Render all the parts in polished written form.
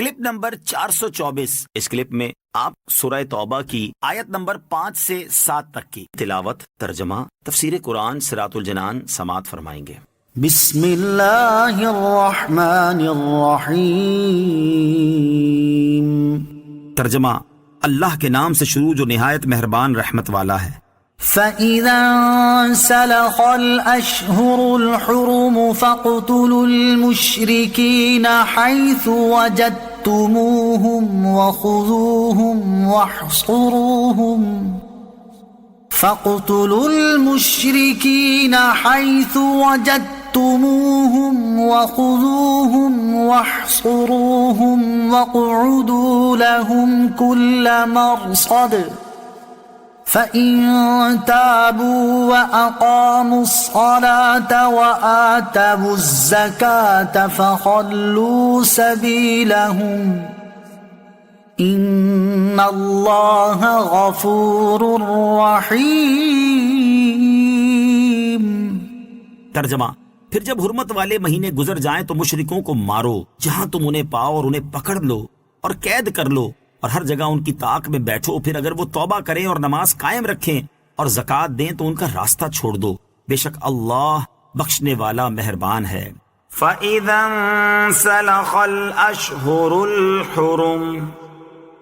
Clip number 424۔ اس clip میں آپ سورہ توبہ کی آیت نمبر 5 سے 7 تک کی تلاوت، ترجمہ، تفسیر قرآن صراط الجنان سماعت فرمائیں گے۔ بسم اللہ الرحمن الرحیم۔ ترجمہ، اللہ کے نام سے شروع جو نہایت مہربان رحمت والا ہے۔ فَإِذَا انسَلَخَ الْأَشْهُرُ الْحُرُمُ فَاقْتُلُوا الْمُشْرِكِينَ حَيْثُ وَجَدتُّمُوهُمْ وَخُذُوهُمْ وَاحْصُرُوهُمْ وَاقْعُدُوا لَهُمْ كُلَّ مَرْصَدٍ فَإِن تَابُوا وَأَقَامُوا الصَّلَاةَ وَآتَوُا الزَّكَاةَ فَخَلُّوا سَبِيلَهُمْ إِنَّ اللَّهَ غَفُورٌ رَحِيمٌ۔ ترجمہ، پھر جب حرمت والے مہینے گزر جائیں تو مشرکوں کو مارو جہاں تم انہیں پاؤ اور انہیں پکڑ لو اور قید کر لو، اور ہر جگہ ان کی طاق میں بیٹھو۔ پھر اگر وہ توبہ کریں اور نماز قائم رکھیں اور زکوٰۃ دیں تو ان کا راستہ چھوڑ دو، بے شک اللہ بخشنے والا مہربان ہے۔ فَإِذَا انسَلَخَ الْأَشْهُرُ الْحُرُمُ،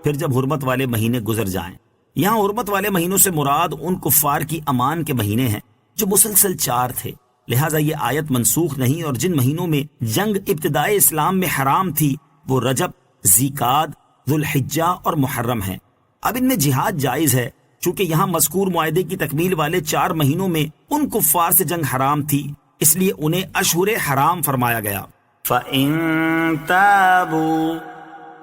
پھر جب حرمت والے مہینے گزر جائیں۔ یہاں حرمت والے مہینوں سے مراد ان کفار کی امان کے مہینے ہیں جو مسلسل 4 تھے، لہٰذا یہ آیت منسوخ نہیں، اور جن مہینوں میں جنگ ابتدائے اسلام میں حرام تھی وہ رجب، ذیقعد، ذوالحجہ اور محرم ہیں۔ اب ان میں جہاد جائز ہے، چونکہ یہاں مذکور معاہدے کی تکمیل والے 4 مہینوں میں ان کفار سے جنگ حرام تھی، اس لیے انہیں اشہر حرام فرمایا گیا۔ فَإِن تَابُوا،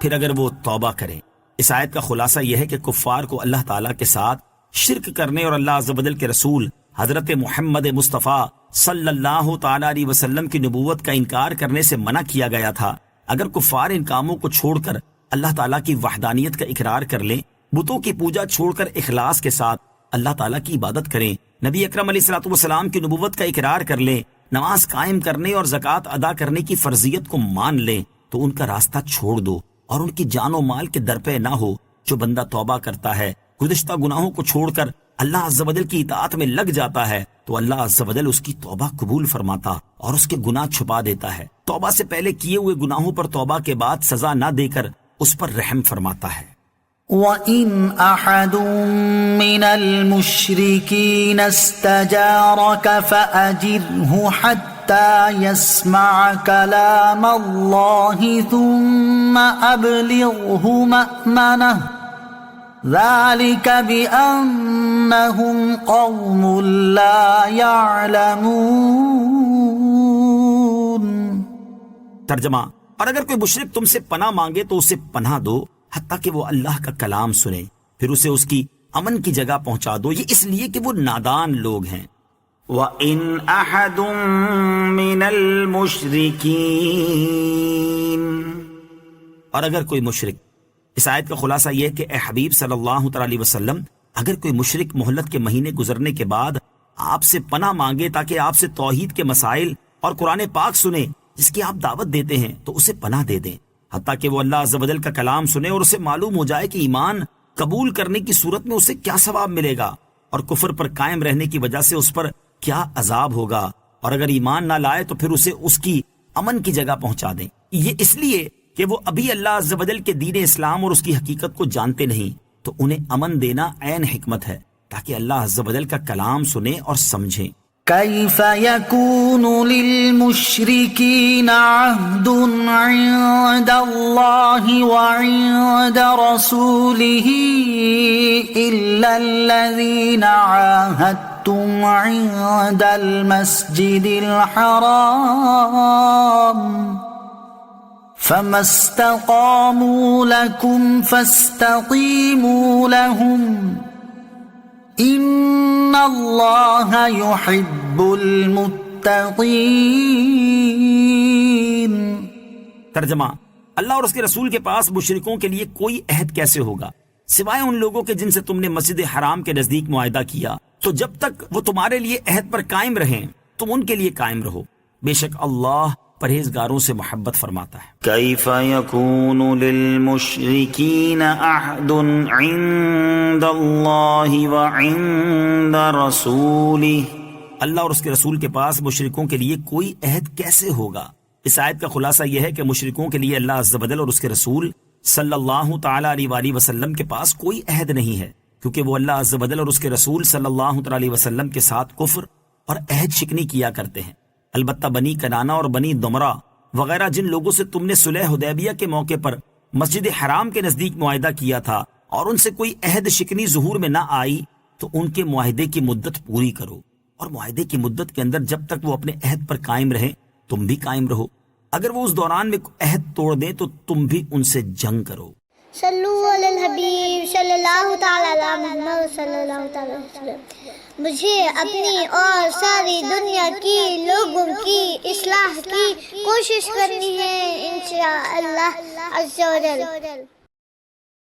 پھر اگر وہ توبہ کریں۔ اس آیت کا خلاصہ یہ ہے کہ کفار کو اللہ تعالیٰ کے ساتھ شرک کرنے اور اللہ عز و جل کے رسول حضرت محمد مصطفیٰ صلی اللہ تعالیٰ علیہ وسلم کی نبوت کا انکار کرنے سے منع کیا گیا تھا۔ اگر کفار ان کاموں کو چھوڑ کر اللہ تعالیٰ کی وحدانیت کا اقرار کر لیں، بتوں کی پوجا چھوڑ کر اخلاص کے ساتھ اللہ تعالیٰ کی عبادت کریں، نبی اکرم علیہ الصلوۃ والسلام کی نبوت کا اقرار کر لیں، نماز قائم کرنے اور زکوٰۃ ادا کرنے کی فرضیت کو مان لیں، تو ان کا راستہ چھوڑ دو اور ان کی جان و مال کے درپے نہ ہو۔ جو بندہ توبہ کرتا ہے، گزشتہ گناہوں کو چھوڑ کر اللہ عز و جل کی اطاعت میں لگ جاتا ہے، تو اللہ عز و جل اس کی توبہ قبول فرماتا اور اس کے گناہ چھپا دیتا ہے۔ توبہ سے پہلے کیے ہوئے گناہوں پر توبہ کے بعد سزا نہ دے کر اس پر رحم فرماتا ہے۔ وَإِنْ أَحَدٌ مِّنَ الْمُشْرِكِينَ اسْتَجَارَكَ فَأَجِرْهُ حَتَّى يَسْمَعَ كَلَامَ اللَّهِ ثُمَّ أَبْلِغْهُ مَأْمَنَهُ ذَلِكَ بِأَنَّهُمْ قَوْمٌ لَا يَعْلَمُونَ۔ ترجمہ، اور اگر کوئی مشرک تم سے پناہ مانگے تو اسے پناہ دو حتیٰ کہ وہ اللہ کا کلام سنے، پھر اسے اس کی امن کی جگہ پہنچا دو، یہ اس لیے کہ وہ نادان لوگ ہیں۔ وَإِنْ أَحَدٌ مِّنَ الْمُشْرِكِينَ، اور اگر کوئی مشرک، اس آیت کا خلاصہ یہ ہے کہ اے حبیب صلی اللہ تعالی علیہ وسلم، اگر کوئی مشرک مہلت کے مہینے گزرنے کے بعد آپ سے پناہ مانگے تاکہ آپ سے توحید کے مسائل اور قرآن پاک سنے جس کی آپ دعوت دیتے ہیں، تو اسے پناہ دے دیں حتیٰ کہ وہ اللہ عز و جل کا کلام سنے اور اسے معلوم ہو جائے کہ ایمان قبول کرنے کی صورت میں اسے کیا ثواب ملے گا اور کفر پر قائم رہنے کی وجہ سے اس پر کیا عذاب ہوگا، اور اگر ایمان نہ لائے تو پھر اسے اس کی امن کی جگہ پہنچا دیں۔ یہ اس لیے کہ وہ ابھی اللہ عز و جل کے دین اسلام اور اس کی حقیقت کو جانتے نہیں، تو انہیں امن دینا عین حکمت ہے تاکہ اللہ عز و جل کا کلام سنیں اور سمجھیں۔ كيف يكون للمشركين عهد عند الله وعند رسوله إلا الذين عاهدتم عند المسجد الحرام فما استقاموا لكم فاستقيموا لهم ان اللہ یحب المتقین۔ ترجمہ، اللہ اور اس کے رسول کے پاس مشرکوں کے لیے کوئی عہد کیسے ہوگا سوائے ان لوگوں کے جن سے تم نے مسجد حرام کے نزدیک معاہدہ کیا، تو جب تک وہ تمہارے لیے عہد پر قائم رہیں تم ان کے لیے قائم رہو، بے شک اللہ پرہیزگاروں سے محبت فرماتا ہے۔ كيف يكون للمشركين عهد عند الله وعند رسوله؟ اللہ اور اس کے رسول کے پاس مشرکوں کے لیے کوئی عہد کیسے ہوگا؟ اس آیت کا خلاصہ یہ ہے کہ مشرکوں کے لیے اللہ عز و جل اور اس کے رسول صلی اللہ تعالیٰ علیہ وآلہ وسلم کے پاس کوئی عہد نہیں ہے، کیونکہ وہ اللہ عز و جل اور اس کے رسول صلی اللہ تعالیٰ علیہ وسلم کے ساتھ کفر اور عہد شکنی کیا کرتے ہیں۔ البتہ بنی کنانہ اور بنی دمرہ وغیرہ جن لوگوں سے تم نے صلح حدیبیہ کے موقع پر مسجد حرام کے نزدیک معاہدہ کیا تھا اور ان سے کوئی عہد شکنی ظہور میں نہ آئی، تو ان کے معاہدے کی مدت پوری کرو، اور معاہدے کی مدت کے اندر جب تک وہ اپنے عہد پر قائم رہیں تم بھی قائم رہو۔ اگر وہ اس دوران میں عہد توڑ دیں تو تم بھی ان سے جنگ کرو۔ صلو علی الحبیب صلی اللہ تعالی علی محمد صلی اللہ تعالی وسلم۔ مجھے اپنی اور ساری دنیا کی لوگوں کی اصلاح کی کوشش کرنی ہے انشاءاللہ عز و جل۔